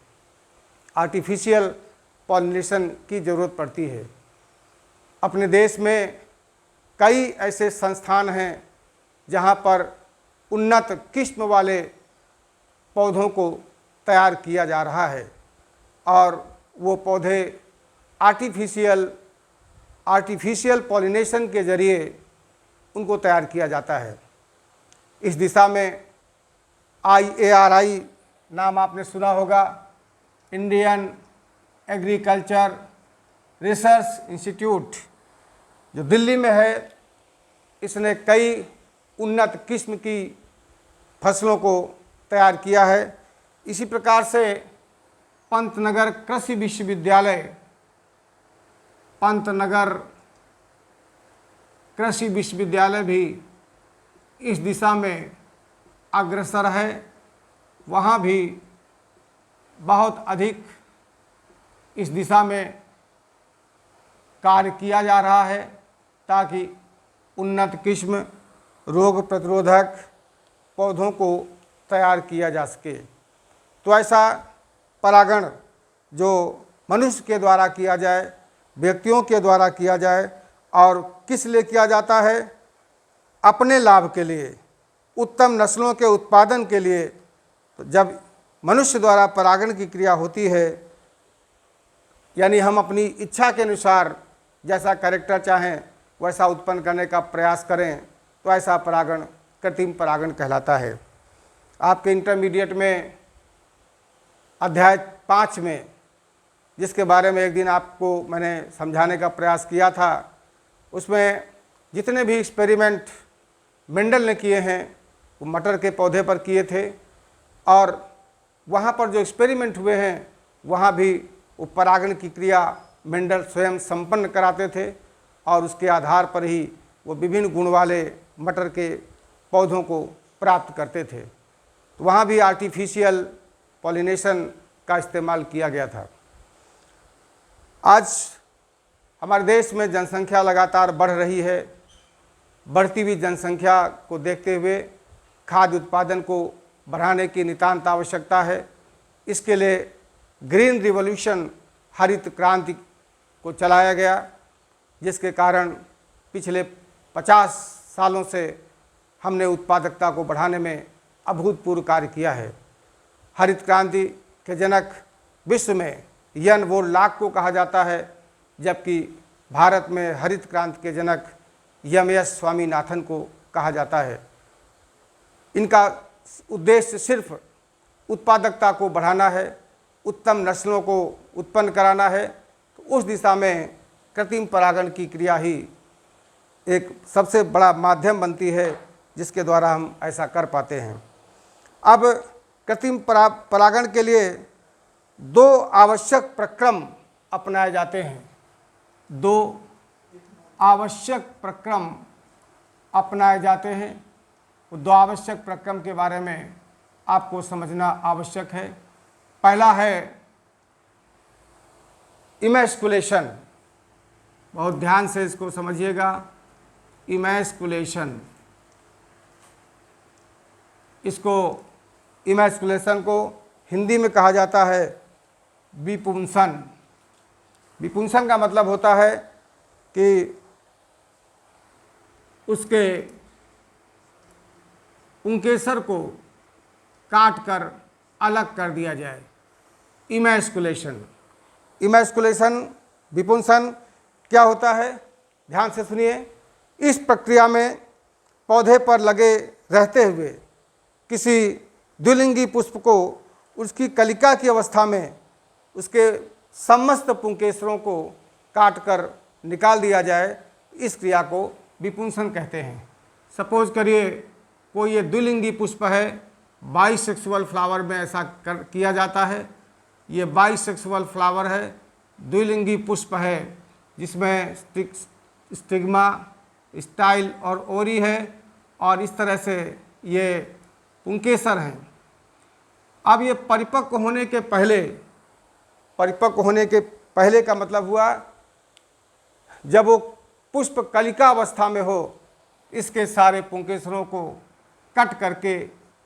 आर्टिफिशियल पॉलिनेशन की ज़रूरत पड़ती है। अपने देश में कई ऐसे संस्थान हैं जहाँ पर उन्नत किस्म वाले पौधों को तैयार किया जा रहा है, और वो पौधे आर्टिफिशियल पॉलिनेशन के ज़रिए उनको तैयार किया जाता है। इस दिशा में IARI नाम आपने सुना होगा, इंडियन एग्रीकल्चर रिसर्च इंस्टीट्यूट, जो दिल्ली में है। इसने कई उन्नत किस्म की फसलों को तैयार किया है। इसी प्रकार से पंतनगर कृषि विश्वविद्यालय, पंतनगर कृषि विश्वविद्यालय भी इस दिशा में अग्रसर है। वहाँ भी बहुत अधिक इस दिशा में कार्य किया जा रहा है ताकि उन्नत किस्म रोग प्रतिरोधक पौधों को तैयार किया जा सके। तो ऐसा परागण जो मनुष्य के द्वारा किया जाए, व्यक्तियों के द्वारा किया जाए, और किस लिए किया जाता है? अपने लाभ के लिए, उत्तम नस्लों के उत्पादन के लिए। तो जब मनुष्य द्वारा परागण की क्रिया होती है, यानी हम अपनी इच्छा के अनुसार जैसा कैरेक्टर चाहें वैसा उत्पन्न करने का प्रयास करें, तो ऐसा परागण कृत्रिम परागण कहलाता है। आपके इंटरमीडिएट में अध्याय 5 में, जिसके बारे में एक दिन आपको मैंने समझाने का प्रयास किया था, उसमें जितने भी एक्सपेरिमेंट मेंडल ने किए हैं वो मटर के पौधे पर किए थे, और वहाँ पर जो एक्सपेरिमेंट हुए हैं वहाँ भी वो परागण की क्रिया मेंडल स्वयं संपन्न कराते थे, और उसके आधार पर ही वो विभिन्न गुण वाले मटर के पौधों को प्राप्त करते थे। तो वहाँ भी आर्टिफिशियल पॉलिनेशन का इस्तेमाल किया गया था। आज हमारे देश में जनसंख्या लगातार बढ़ रही है। बढ़ती हुई जनसंख्या को देखते हुए खाद्य उत्पादन को बढ़ाने की नितांत आवश्यकता है। इसके लिए ग्रीन रिवॉल्यूशन, हरित क्रांति को चलाया गया, जिसके कारण पिछले 50 सालों से हमने उत्पादकता को बढ़ाने में अभूतपूर्व कार्य किया है। हरित क्रांति के जनक विश्व में यन वो लाक को कहा जाता है, जबकि भारत में हरित क्रांति के जनक एम.एस. स्वामीनाथन को कहा जाता है। इनका उद्देश्य सिर्फ उत्पादकता को बढ़ाना है, उत्तम नस्लों को उत्पन्न कराना है। तो उस दिशा में कृत्रिम परागण की क्रिया ही एक सबसे बड़ा माध्यम बनती है, जिसके द्वारा हम ऐसा कर पाते हैं। अब कृत्रिम परागण के लिए 2 आवश्यक प्रक्रम अपनाए जाते हैं। 2 आवश्यक प्रक्रम अपनाए जाते हैं। 2 आवश्यक प्रक्रम के बारे में आपको समझना आवश्यक है। पहला है इमैस्कुलेशन। बहुत ध्यान से इसको समझिएगा। इमैस्कुलेशन, इसको इमैस्कुलेशन को हिंदी में कहा जाता है विपुंसन। विपुंसन का मतलब होता है कि उसके पुंकेसर को काट कर अलग कर दिया जाए। इमैस्कुलेशन, इमैस्कुलेशन, विपुंसन क्या होता है? ध्यान से सुनिए। इस प्रक्रिया में पौधे पर लगे रहते हुए किसी द्विलिंगी पुष्प को उसकी कलिका की अवस्था में उसके समस्त पुंकेसरों को काट कर निकाल दिया जाए। इस क्रिया को विपुंसन कहते हैं। सपोज करिए कोई ये द्विलिंगी पुष्प है, बाइसेक्सुअल फ्लावर में ऐसा किया जाता है। ये बाइसेक्सुअल फ्लावर है, द्विलिंगी पुष्प है, जिसमें स्टिग्मा, स्टाइल और ओरी है, और इस तरह से ये पुंकेसर हैं। अब ये परिपक्व होने के पहले, परिपक्व होने के पहले का मतलब हुआ जब वो पुष्प कलिका अवस्था में हो, इसके सारे पुंकेसरों को कट करके,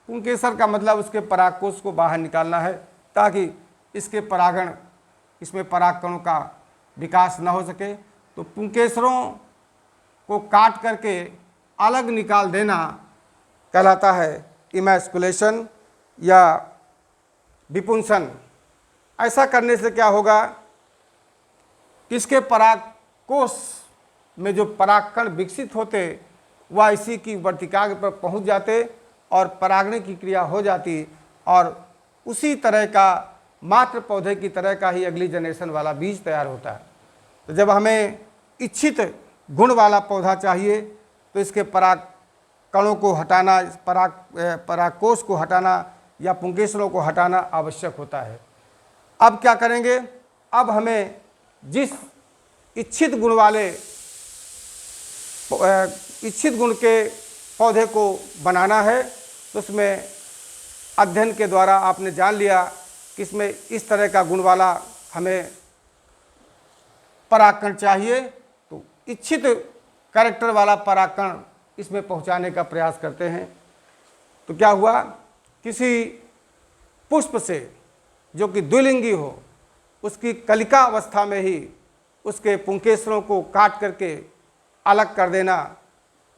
पुंकेसर का मतलब उसके परागकोश को बाहर निकालना है, ताकि इसके परागण, इसमें परागकणों का विकास न हो सके। तो पुंकेसरों को काट करके अलग निकाल देना कहलाता है इमैस्कुलेशन या विपुंसन। ऐसा करने से क्या होगा? इसके परागकोश में जो परागकण विकसित होते वह इसी की वर्तिका पर पहुंच जाते और परागण की क्रिया हो जाती, और उसी तरह का मात्र पौधे की तरह का ही अगली जनरेशन वाला बीज तैयार होता है। तो जब हमें इच्छित गुण वाला पौधा चाहिए तो इसके परागकणों को हटाना, परागकोश को हटाना या पुंकेसरों को हटाना आवश्यक होता है। अब क्या करेंगे, अब हमें जिस इच्छित गुण के पौधे को बनाना है, तो उसमें अध्ययन के द्वारा आपने जान लिया कि इसमें इस तरह का गुण वाला हमें परागकण चाहिए, तो इच्छित कैरेक्टर वाला परागकण इसमें पहुंचाने का प्रयास करते हैं। तो क्या हुआ, किसी पुष्प से जो कि द्विलिंगी हो, उसकी कलिका अवस्था में ही उसके पुंकेसरों को काट करके अलग कर देना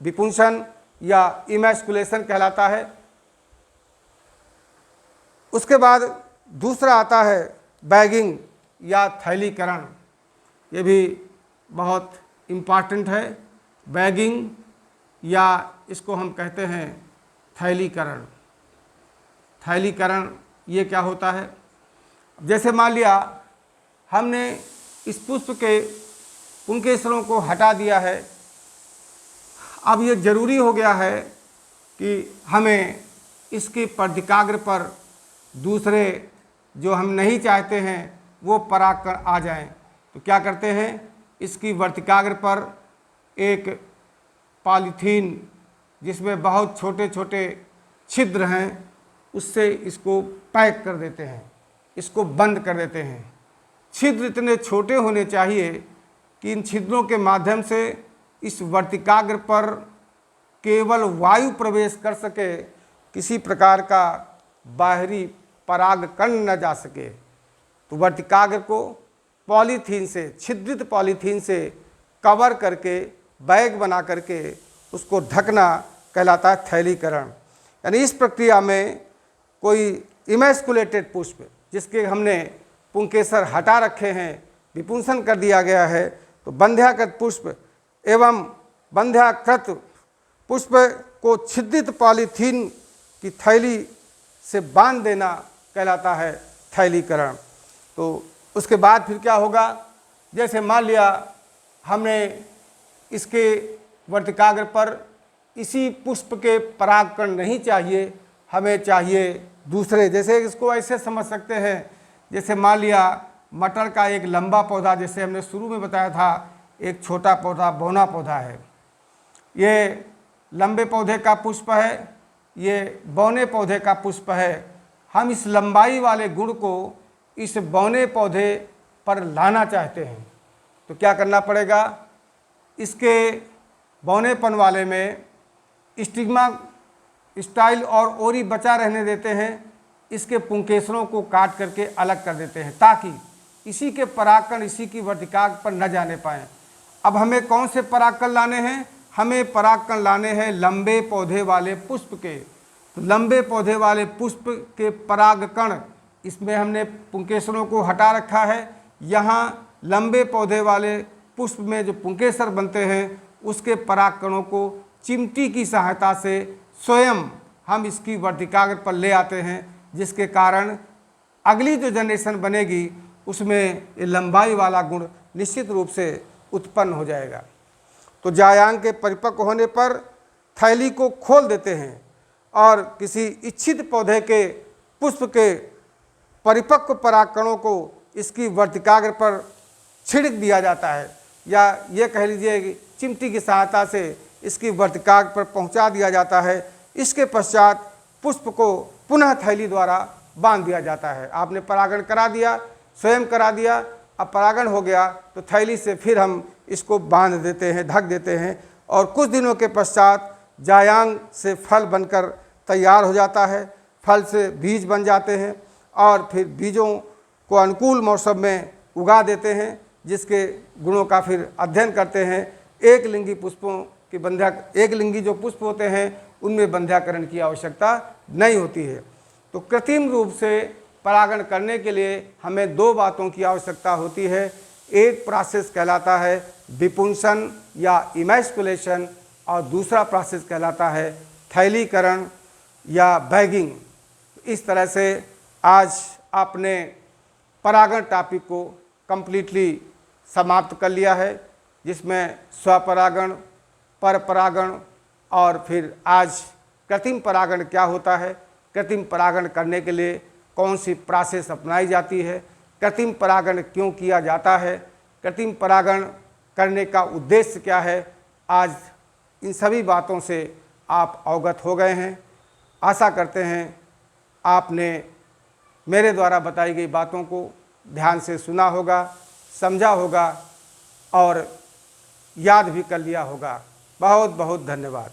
विपुंसन या इमैस्कुलेशन कहलाता है। उसके बाद दूसरा आता है बैगिंग या थैलीकरण। ये भी बहुत इम्पॉर्टेंट है। बैगिंग या इसको हम कहते हैं थैलीकरण। थैलीकरण ये क्या होता है, जैसे मान लिया हमने इस पुष्प के पुंकेसरों को हटा दिया है, अब ये जरूरी हो गया है कि हमें इसके पर्दिकाग्र पर दूसरे जो हम नहीं चाहते हैं वो परागकण आ जाएं। तो क्या करते हैं, इसकी वर्तिकाग्र पर एक पॉलीथीन जिसमें बहुत छोटे छोटे छिद्र हैं, उससे इसको पैक कर देते हैं, इसको बंद कर देते हैं। छिद्र इतने छोटे होने चाहिए कि इन छिद्रों के माध्यम से इस वर्तिकाग्र पर केवल वायु प्रवेश कर सके, किसी प्रकार का बाहरी परागकण न जा सके। तो वर्तिकाग्र को पॉलीथीन से, छिद्रित पॉलीथीन से कवर करके बैग बना करके उसको ढकना कहलाता है थैलीकरण। यानी इस प्रक्रिया में कोई इमैस्कुलेटेड पुष्प जिसके हमने पुंकेसर हटा रखे हैं, विपुंसन कर दिया गया है, तो बंध्याकृत पुष्प एवं बंध्याकृत पुष्प को छिद्रित पॉलीथीन की थैली से बांध देना कहलाता है थैलीकरण। तो उसके बाद फिर क्या होगा, जैसे मान लिया हमने इसके वर्तिकाग्र पर इसी पुष्प के परागकण नहीं चाहिए, हमें चाहिए दूसरे। जैसे इसको ऐसे समझ सकते हैं, जैसे मान लिया मटर का एक लंबा पौधा, जैसे हमने शुरू में बताया था, एक छोटा पौधा बौना पौधा है। ये लंबे पौधे का पुष्प है, ये बौने पौधे का पुष्प है। हम इस लंबाई वाले गुण को इस बौने पौधे पर लाना चाहते हैं, तो क्या करना पड़ेगा, इसके बौनेपन वाले में स्टिग्मा स्टाइल और ओरी बचा रहने देते हैं, इसके पुंकेसरों को काट करके अलग कर देते हैं ताकि इसी के परागकण इसी की वर्तिकाग्र पर न जाने पाएँ। अब हमें कौन से परागकण लाने हैं, हमें परागकण लाने हैं लंबे पौधे वाले पुष्प के। तो लंबे पौधे वाले पुष्प के परागकण, इसमें हमने पुंकेसरों को हटा रखा है। यहाँ लंबे पौधे वाले पुष्प में जो पुंकेसर बनते हैं उसके परागकणों को चिमटी की सहायता से स्वयं हम इसकी वर्तिकाग्र पर ले आते हैं, जिसके कारण अगली जो जनरेशन बनेगी उसमें ये लंबाई वाला गुण निश्चित रूप से उत्पन्न हो जाएगा। तो जायांग के परिपक्व होने पर थैली को खोल देते हैं और किसी इच्छित पौधे के पुष्प के परिपक्व परागकणों को इसकी वर्तिकाग्र पर छिड़क दिया जाता है, या ये कह लीजिए कि चिमटी की सहायता से इसकी वर्तिकाग्र पर पहुंचा दिया जाता है। इसके पश्चात पुष्प को पुनः थैली द्वारा बांध दिया जाता है। आपने परागण करा दिया, स्वयं करा दिया, अब परागण हो गया तो थैली से फिर हम इसको बांध देते हैं, ढक देते हैं, और कुछ दिनों के पश्चात जायांग से फल बनकर तैयार हो जाता है। फल से बीज बन जाते हैं और फिर बीजों को अनुकूल मौसम में उगा देते हैं, जिसके गुणों का फिर अध्ययन करते हैं। एक लिंगी पुष्पों की एक लिंगी जो पुष्प होते हैं उनमें बंध्याकरण की आवश्यकता नहीं होती है। तो कृत्रिम रूप से परागण करने के लिए हमें दो बातों की आवश्यकता होती है। एक प्रोसेस कहलाता है विपुंसन या इमैस्कुलेशन, और दूसरा प्रोसेस कहलाता है थैलीकरण या बैगिंग। इस तरह से आज आपने परागण टॉपिक को कंप्लीटली समाप्त कर लिया है, जिसमें स्वपरागण, परपरागण और फिर आज कृत्रिम परागण क्या होता है कृत्रिम परागण करने के लिए कौन सी प्रोसेस अपनाई जाती है, कृत्रिम परागण क्यों किया जाता है, कृत्रिम परागण करने का उद्देश्य क्या है, आज इन सभी बातों से आप अवगत हो गए हैं। आशा करते हैं आपने मेरे द्वारा बताई गई बातों को ध्यान से सुना होगा, समझा होगा और याद भी कर लिया होगा। बहुत बहुत धन्यवाद।